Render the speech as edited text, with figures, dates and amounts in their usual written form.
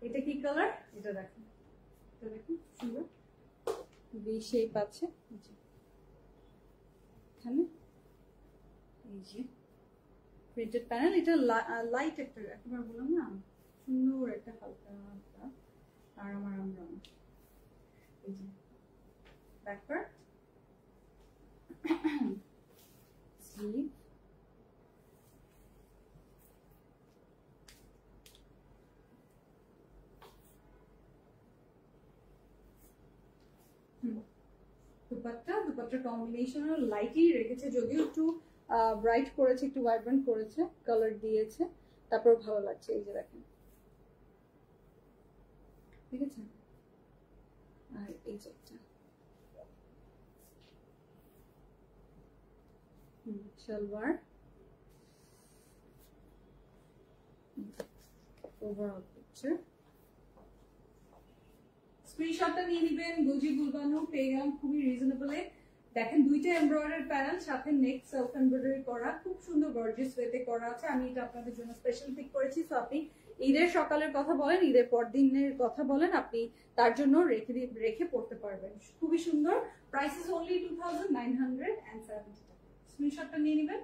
এটা কি কালার? এটা দেখুন, এটা দেখুন সুন্দর ভি শেপ আছে এখানে, এই যে প্রিন্টেড প্যানেল। এটা লাইট একটা, একবার বললাম না সুন্দর একটা হালকা হালকা আর আমার আমরা এই যে back part, sleeve, dupatta combination লাইটই রেখেছে, যদিও একটু ব্রাইট করেছে, একটু ভাইব্রেন্ট করেছে, কালার দিয়েছে, তারপর ভালো লাগছে। এই যে দেখেন, ঠিক আছে। আর এই যে একটা সালোয়ার, ওভারঅল পিকচার। স্ক্রিনশটটা নিয়ে নেবেন, গুজি গুলবানু পেয়ে গেলাম খুবই রিজনেবলে। দেখেন দুইটা এমব্রয়ডারি প্যানেল, সাথে নেক সেলফ এমব্রয়ডারি করা, খুব সুন্দর গর্জিয়াস ওয়েতে করা আছে। আমি এটা আপনাদের জন্য স্পেশাল পিক করেছি। সো আপনি ঈদের সকালের কথা বলেন, ঈদের পর দিনের কথা বলেন, আপনি তার জন্য রেখে পড়তে পারবেন। খুবই সুন্দর। প্রাইস ইজ অনলি 2970 টাকা। স্ক্রিনশটটা নিয়ে নেবেন।